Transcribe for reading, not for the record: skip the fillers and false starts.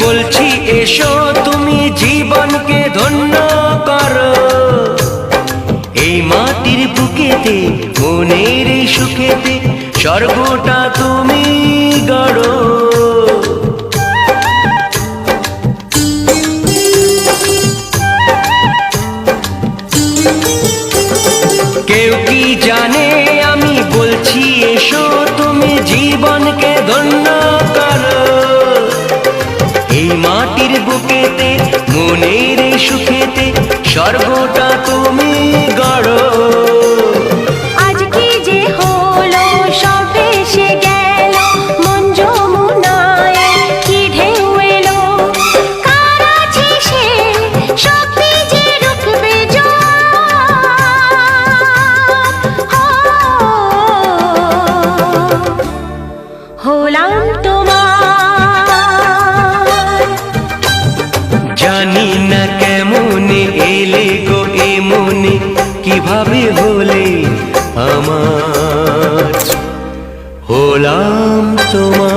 বলছি এসো তুমি জীবনকে ধন্য করো। এই মাটির বুকেতে মনের এই সুখেতে স্বর্গটা তুমি গড়ো। কেউ কি জানে আমি বলছি এসো তুমি জীবনকে ধন্য করো। এই মাটির বুকেতে মনের এই সুখেতে স্বর্গটা তুমি গড়ো। আজ কি যে হলো সব ভেসে গেল, মন যমুনায় কি ঢেউ এলো। কার আছে সে শক্তি যে রুখবে জোয়ার। হলাম তোমার। জানি না কেমনে এলে গো এ মনে, কিভাবে হলে আমার। হলাম তোমার।